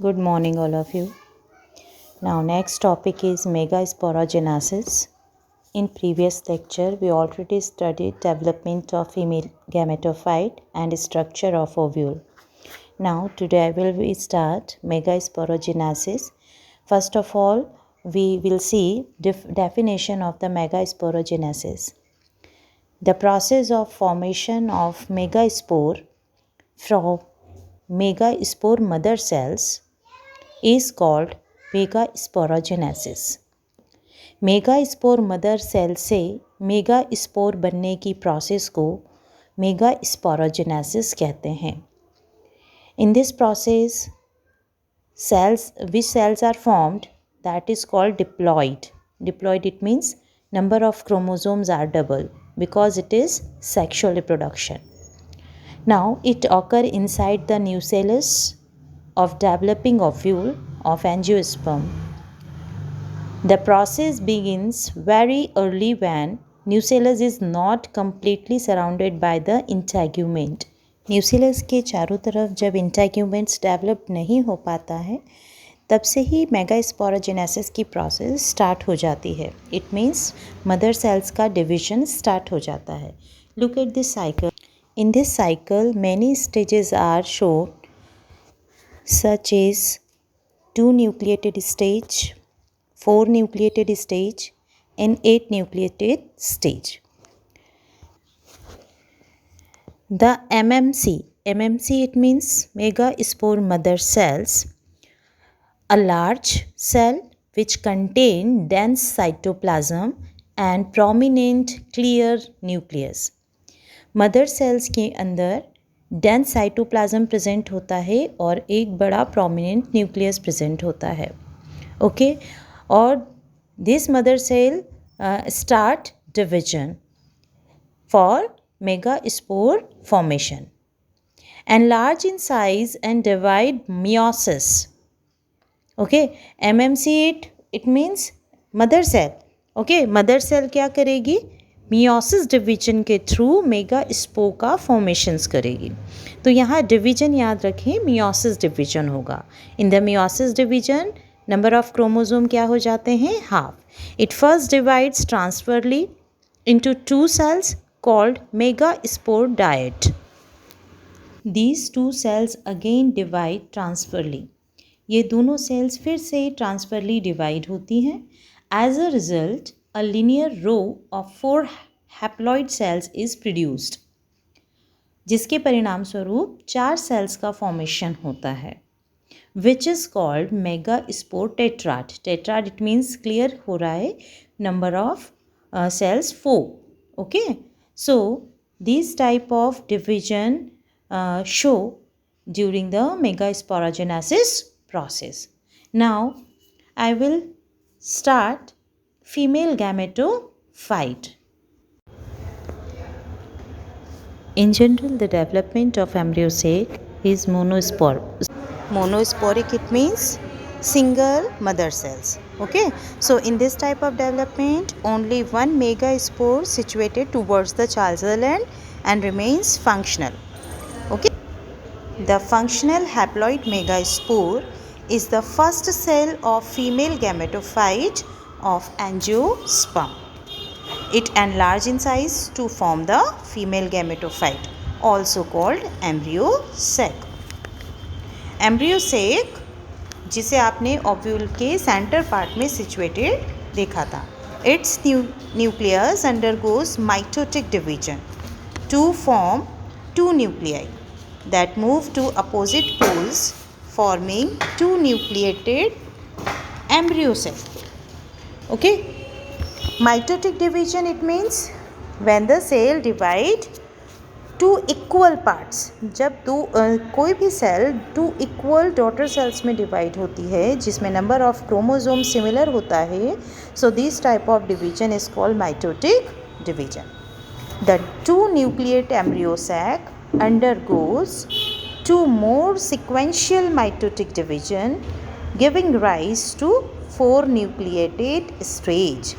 Good morning, all of you. Now, next topic is megasporogenesis. In previous lecture, we already studied development of female gametophyte and structure of ovule. Now, today I will start megasporogenesis. First of all, we will see definition of the megasporogenesis. The process of formation of megaspore from megaspore mother cells is called megasporogenesis. Megaspore mother cell से megaspore बनने की process को megasporogenesis कहते हैं. In this process, cells are formed, that is called diploid. Diploid, it means number of chromosomes are double because it is sexual reproduction. Now it occurs inside the nucellus of developing ovule of angiosperm. The process begins very early when nucellus is not completely surrounded by the integument. Nucellus के चारों तरफ जब integuments develop नहीं हो पाता है तब से ही मेगास्पोरोजेनेसिस की प्रोसेस स्टार्ट हो जाती है. इट मीन्स मदर सेल्स का डिवीजन स्टार्ट हो जाता है. Look at this cycle. In this cycle many stages are shown such as 2 nucleated stage, 4 nucleated stage and 8 nucleated stage. The MMC it means megaspore mother cells, a large cell which contain dense cytoplasm and prominent clear nucleus. Mother cells के अंदर dense cytoplasm present होता है और एक बड़ा prominent nucleus present होता है. Okay, और this mother cell start division for megaspore formation. Enlarge in size and divide meiosis. Okay, MMC it means mother cell. Okay, mother cell क्या करेगी? मियोसिस डिवीजन के थ्रू मेगास्पोर का formations करेगी. तो यहाँ डिवीजन याद रखें, मियोसिस डिवीजन होगा. In the meiosis division number of chromosome क्या हो जाते हैं? Half. It first divides transversely into 2 cells called megasporidiad. These 2 cells again divide transferally. ये दोनों सेल्स फिर से ट्रांसफरली डिवाइड होती हैं. As a result, a linear row of 4 haploid cells is produced, जिसके परिणाम स्वरूप 4 सेल्स का फॉर्मेशन होता है, which is called megaspore tetrad. Tetrad it means clear हो रहा है, number of cells 4. Okay, so these type of division show during the megasporogenesis process. Now I will start female gametophyte. In general, the development of embryo sac is monosporic. Monosporic it means single mother cells. Okay, so in this type of development, only one megaspore situated towards the chiasal end and remains functional. Okay, the functional haploid megaspore is the first cell of female gametophyte of angiosperm. It enlarges in size to form the female gametophyte, also called embryo sac. Embryo sac जिसे आपने ovule के centre part में situated देखा था. Its nucleus undergoes mitotic division to form 2 nuclei that move to opposite poles, forming 2 nucleated embryo cell. Okay, mitotic division it means when the cell divide to equal parts. जब कोई भी cell 2 equal daughter cells में divide होती है जिसमें number of chromosome similar होता है, so this type of division is called mitotic division. The 2 nucleate embryo sac undergoes 2 more sequential mitotic division, giving rise to 4 nucleated stage.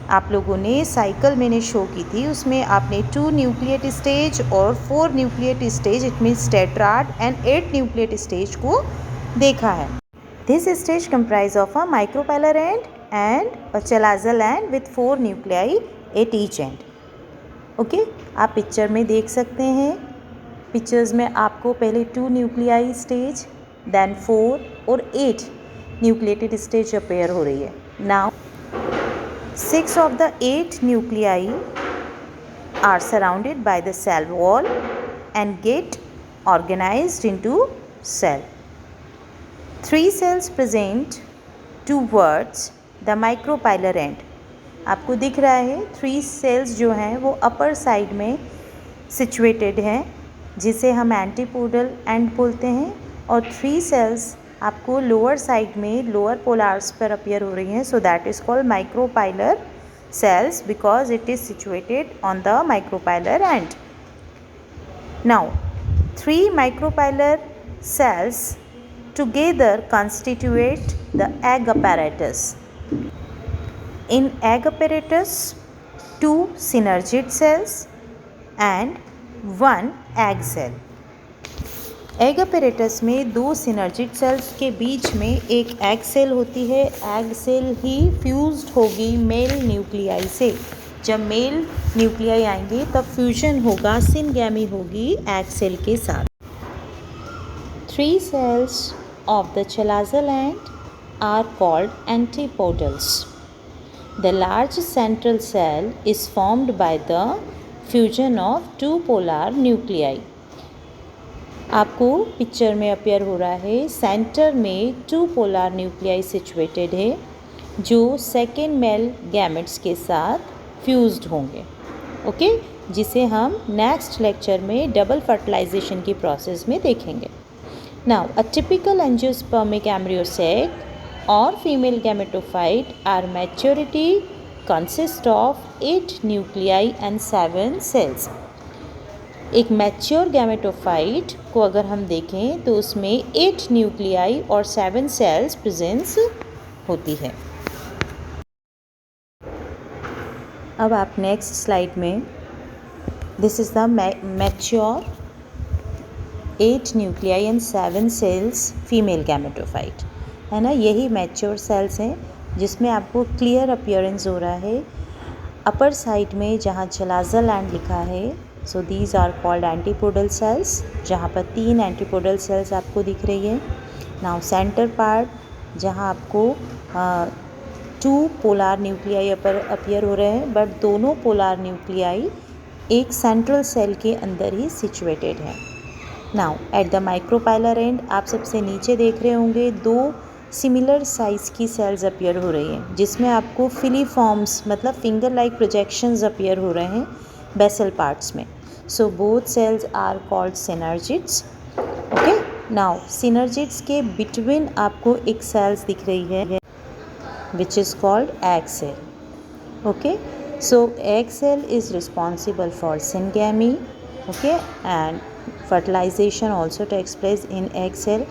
आप लोगों ने cycle मैंने शो की थी, उसमें आपने 2 न्यूक्लिएट स्टेज और 4 nucleate stage it means tetrad and 8 nucleate stage को देखा है। This stage comprise of a micropylar and a chalazal end with 4 nuclei at each end. Okay, आप पिक्चर में देख सकते हैं। पिक्चर्स में आपको पहले 2 न्यूक्लियाई स्टेज, देन 4 और 8 न्यूक्लिएटेड स्टेज अपेयर हो रही है। Now 6 of the 8 nuclei are surrounded by the cell wall and get organized into cell. 3 cells present towards the micropylar end. आपको दिख रहा है 3 cells जो हैं वो अपर साइड में सिचुएटेड हैं, जिसे हम एंटीपोडल एंड बोलते हैं, और 3 cells आपको लोअर साइड में लोअर पोलार्स पर अपीयर हो रही हैं, so that is called micropylar cells because it is situated on the micropylar end. Now 3 micropylar cells together constitute the egg apparatus. In egg apparatus 2 synergid cells and 1 egg cell. Egg apparatus में 2 synergid cells के बीच में एक egg cell होती है। Egg cell ही fused होगी mail nuclei से। जब mail nuclei आएंगे तब फ्यूजन होगा, सिनगैमी होगी एग सेल के साथ। 3 cells of the chalazal end are called antipodals. The large central cell is formed by the fusion of 2 polar nuclei. आपको पिक्चर में अपेयर हो रहा है, सेंटर में 2 पोलर न्यूक्लियाई सिचुएटेड है जो सेकेंड मेल गैमेट्स के साथ फ्यूज्ड होंगे। ओके, जिसे हम नेक्स्ट लेक्चर में डबल फर्टिलाइजेशन की प्रोसेस में देखेंगे। Now a typical angiospermic embryo sac और female gametophyte are maturity consist of 8 nuclei and 7 cells. एक मैच्योर गैमेटोफाइट को अगर हम देखें तो उसमें 8 न्यूक्लियाई और 7 सेल्स प्रेजेंस होती है। अब आप नेक्स्ट स्लाइड में, this is the mature 8 nuclei and 7 cells female gametophyte, है ना। यही मैच्योर सेल्स हैं जिसमें आपको क्लियर अपीयरेंस हो रहा है अपर साइड में जहाँ चलाज़ल एंड लिखा है। So these are called antipodal cells, जहाँ पर 3 एंटीपोडल सेल्स आपको दिख रही है। नाउ सेंटर पार्ट जहाँ आपको 2 पोलर न्यूक्लियाई अपीयर हो रहे हैं, बट दोनों पोलर न्यूक्लियाई एक सेंट्रल सेल के अंदर ही सिचुएटेड है। Now at the micropylar and आप सबसे नीचे देख रहे होंगे 2 सिमिलर साइज़ की सेल्स अपीयर हो रही हैं, जिसमें आपको फिलीफॉर्म्स मतलब फिंगर लाइक प्रोजेक्शंस अपीयर हो रहे हैं बेसल पार्ट्स में। So both cells are called synergids. Okay, now synergids के बिटवीन आपको एक सेल्स दिख रही है which is called egg cell. Okay, so egg cell is responsible for syngamy, okay, and fertilization also takes place in egg cell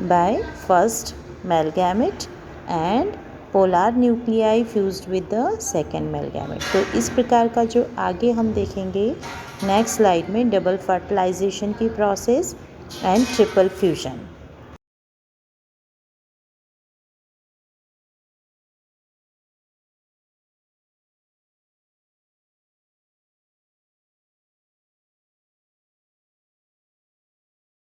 by first male gamete and polar nuclei fused with the second male gamete। तो इस प्रकार का जो आगे हम देखेंगे next slide में double fertilization की प्रोसेस एंड ट्रिपल फ्यूजन।